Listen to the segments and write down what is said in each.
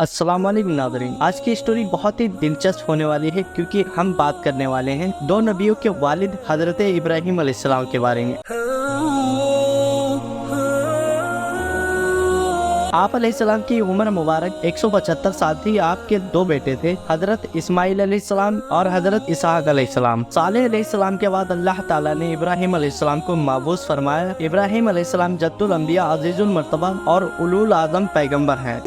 अस्सलाम वालेकुम नाज़रीन। आज की स्टोरी बहुत ही दिलचस्प होने वाली है क्योंकि हम बात करने वाले हैं दो नबियों के वालिद हज़रत इब्राहीम अलैहिस्सलाम के बारे में। आप अलैहिस्सलाम की उम्र मुबारक 175 साल थी। आपके दो बेटे थे, हजरत इस्माइल अलैहिस्सलाम और हजरत इसहाक अलैहिस्सलाम। सालेह अलैहिस्सलाम के बाद अल्लाह ताला ने इब्राहीम अलैहिस्सलाम को मबूस फरमाया। इब्राहीम अलैहिस्सलाम जद्दुल अंबिया, अज़ीज़ुल मर्तबा और उलूल आज़म पैगंबर हैं।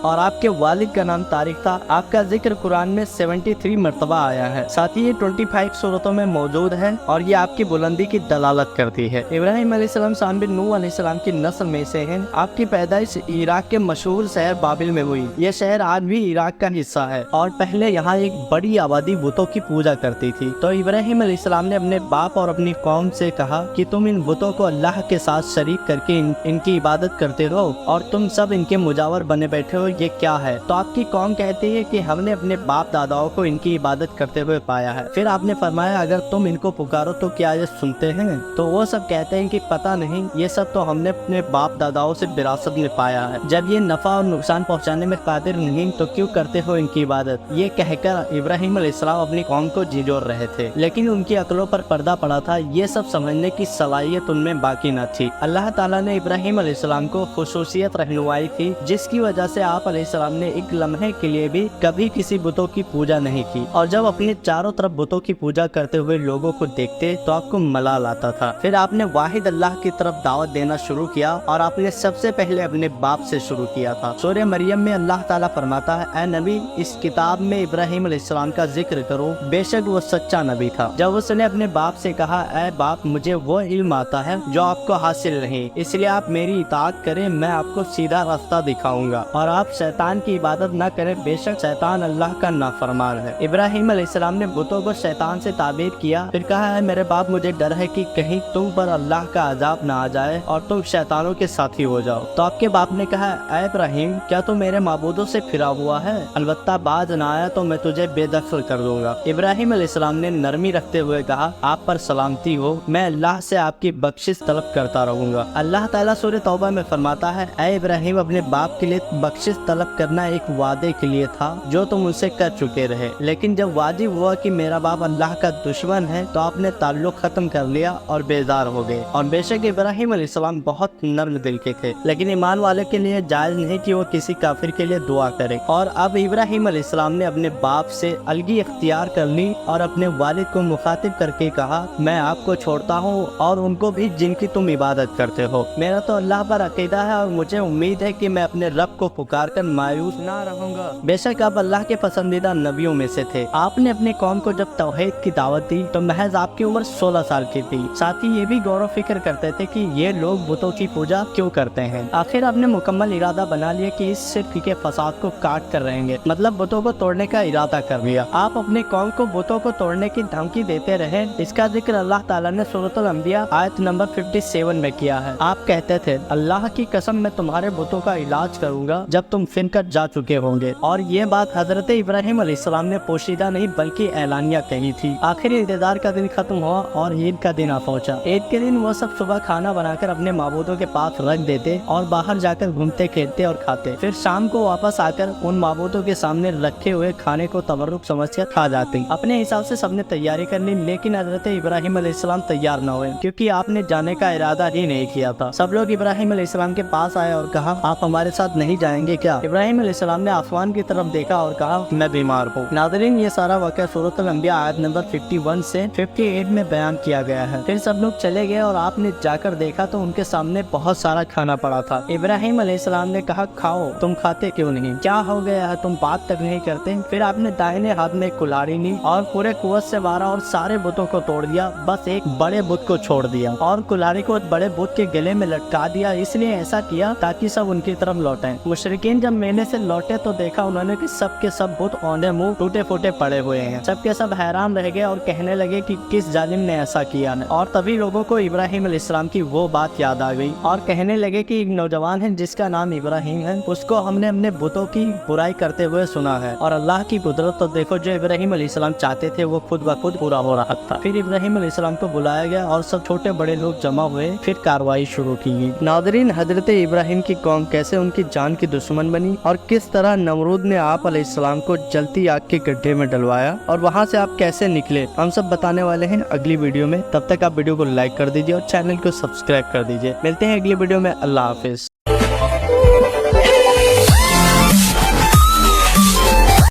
और आपके वालिद का नाम तारिक था। आपका जिक्र कुरान में 73 मरतबा आया है। साथ ही ये 25 सूरतों में मौजूद है और ये आपकी बुलंदी की दलालत करती है। इब्राहीम अलैहिस्सलाम शान बिन नूह अलैहिस्सलाम की नस्ल में से हैं। आपकी पैदाइश इराक के मशहूर शहर बाबिल में हुई। यह शहर आज भी इराक का हिस्सा है और पहले यहाँ एक बड़ी आबादी बुतों की पूजा करती थी। तो इब्राहीम अलैहिस्सलाम ने अपने बाप और अपनी कौम से कहा कि तुम इन बुतों को अल्लाह के साथ शरीक करके इनकी इबादत करते हो और तुम सब इनके मुजावर बने बैठे हो, ये क्या है? तो आपकी कौम कहती है कि हमने अपने बाप दादाओं को इनकी इबादत करते हुए पाया है। फिर आपने फरमाया अगर तुम इनको पुकारो तो क्या ये सुनते हैं? तो वो सब कहते हैं कि पता नहीं, ये सब तो हमने अपने बाप दादाओं से विरासत में पाया है। जब ये नफा और नुकसान पहुंचाने में कादिर नहीं तो क्यों करते हो इनकी इबादत? ये कहकर इब्राहीम अलैहिस्सलाम अपनी कौम को झिझोर रहे थे, लेकिन उनकी अकलों पर पर्दा पड़ा था। ये सब समझने की सलाहियत उनमें बाकी न थी। अल्लाह ताला ने इब्राहीम अलैहिस्सलाम को खुसूसियत रहनुमाई थी जिसकी वजह से आप अलैहिस्सलाम ने एक लम्हे के लिए भी कभी किसी बुतों की पूजा नहीं की। और जब अपने चारों तरफ बुतों की पूजा करते हुए लोगों को देखते तो आपको मलाल आता था। फिर आपने वाहिद अल्लाह की तरफ दावत देना शुरू किया और आपने सबसे पहले अपने बाप से शुरू किया था। सूरह मरियम में अल्लाह ताला फरमाता है, ऐ नबी, इस किताब में इब्राहीम अलैहिस्सलाम का जिक्र करो, बेशक वो सच्चा नबी था। जब उसने अपने बाप से कहा, ऐ बाप, मुझे वो इल्म आता है जो आपको हासिल नहीं, इसलिए आप मेरी इताअत करें, मैं आपको सीधा रास्ता दिखाऊंगा और आप शैतान की इबादत न करें, बेशक शैतान अल्लाह का नाफरमान है। इब्राहीम अलैहिस्सलाम ने बुतों को शैतान से ताबीर किया। फिर कहा, है मेरे बाप, मुझे डर है कि कहीं तुम पर अल्लाह का अजाब न आ जाए और तुम शैतानों के साथी हो जाओ। तो आपके बाप ने कहा, ऐ इब्राहीम, क्या तू मेरे माबूदों से फिरा हुआ है? अलबत्ता बाज न आया तो मैं तुझे बेदखल कर दूंगा। इब्राहीम अलैहिस्सलाम ने नरमी रखते हुए कहा, आप पर सलामती हो, मैं अल्लाह से आपकी बख्शिश तलब करता रहूंगा। अल्लाह ताला सूरह तौबा में फरमाता है, ऐ इब्राहीम, अपने बाप के लिए बख्शिश तलब करना एक वादे के लिए था जो तुम उनसे कर चुके रहे, लेकिन जब वाजिब हुआ कि मेरा बाप अल्लाह का दुश्मन है तो आपने ताल्लुक खत्म कर लिया और बेजार हो गए। और बेशक इब्राहीम अलैहिस्सलाम बहुत नर्म दिल के थे, लेकिन ईमान वाले के लिए जायज नहीं कि वो किसी काफिर के लिए दुआ करे। और अब इब्राहीम अलैहिस्सलाम ने अपने बाप से अलगी इख्तियार कर ली और अपने वालिद को मुखातिब करके कहा, मैं आपको छोड़ता हूँ और उनको भी जिनकी तुम इबादत करते हो। मेरा तो अल्लाह पर अकीदा है और मुझे उम्मीद है कि मैं अपने रब को पुकार कर मायूस ना रहूंगा। बेशक आप अल्लाह के पसंदीदा नबियों में से थे। आपने अपनी कौम को जब तौहीद की दावत दी तो महज आपकी उम्र 16 साल की थी। साथ ही ये भी गौर फिक्र करते थे कि ये लोग बुतों की पूजा क्यों करते हैं। आखिर आपने मुकम्मल इरादा बना लिया कि इस शिर्क के फसाद को काट कर रहेंगे, मतलब बुतों को तोड़ने का इरादा कर लिया। आप अपनी कौम को बुतों को तोड़ने की धमकी देते रहे। इसका जिक्र अल्लाह ताला ने सूरतुल अंबिया आयत नंबर 57 में किया है। आप कहते थे, अल्लाह की कसम, मैं तुम्हारे बुतों का इलाज करूंगा जब तुम फिनकर जा चुके होंगे। और ये बात हजरत इब्राहीम अलैहिस्सलाम ने पोशीदा नहीं बल्कि ऐलानिया कही थी। आखिर इंतजार का दिन खत्म हुआ और ईद का दिन आ पहुंचा। ईद के दिन वो सब सुबह खाना बनाकर अपने माबूदों के पास रख देते और बाहर जाकर घूमते खेलते और खाते। फिर शाम को वापस आकर उन माबूदों के सामने रखे हुए खाने को तबर्रुक समझकर खा जाते। अपने हिसाब से सबने तैयारी कर ली, लेकिन हजरत इब्राहीम अलैहिस्सलाम तैयार न हुए क्योंकि आपने जाने का इरादा ही नहीं किया था। सब लोग इब्राहीम अलैहिस्सलाम के पास आए और कहा, आप हमारे साथ नहीं जाएंगे क्या? इब्राहीम अलैहिस्सलाम ने आसमान की तरफ देखा और कहा, मैं बीमार हूँ। नाज़रीन, ये सारा वाक़या सूरतुल अंबिया आयत नंबर 51 से 58 में बयान किया गया है। फिर सब लोग चले गए और आपने जाकर देखा तो उनके सामने बहुत सारा खाना पड़ा था। इब्राहीम अलैहिस्सलाम ने कहा, खाओ। तुम खाते क्यों नहीं? क्या हो गया है, तुम बात तक नहीं करते? फिर आपने दाहिने हाथ में कुल्हाड़ी ली और पूरे कुव्वत से मारा और सारे बुतों को तोड़ दिया, बस एक बड़े बुत को छोड़ दिया और कुल्हाड़ी को बड़े बुत के गले में लटका दिया। इसलिए ऐसा किया ताकि सब उनकी तरफ लौटें। मुशरिकीन लेकिन जब मेले से लौटे तो देखा उन्होंने कि सब के सब बुत औंधे मुंह टूटे फूटे पड़े हुए हैं। सब के सब हैरान रह गए और कहने लगे कि किस जालिम ने ऐसा किया है। और तभी लोगों को इब्राहिम अलैहिस्सलाम की वो बात याद आ गई और कहने लगे कि एक नौजवान है जिसका नाम इब्राहिम है, उसको हमने अपने बुतों की बुराई करते हुए सुना है। और अल्लाह की कुदरत तो देखो, जो इब्राहिम अलैहिस्सलाम चाहते थे वो खुद ब खुद पूरा हो रहा था। फिर इब्राहिम अलैहिस्सलाम को बुलाया गया और सब छोटे बड़े लोग जमा हुए, फिर कार्रवाई शुरू की गई। नादरीन, हजरत इब्राहिम की कौम कैसे उनकी जान की दुश्मन बनी और किस तरह नमरूद ने आप अलैहिस्सलाम को जलती आग के गड्ढे में डलवाया और वहां से आप कैसे निकले, हम सब बताने वाले हैं अगली वीडियो में। तब तक आप वीडियो को लाइक कर दीजिए और चैनल को सब्सक्राइब कर दीजिए। मिलते हैं अगली वीडियो में। अल्लाह हाफिज।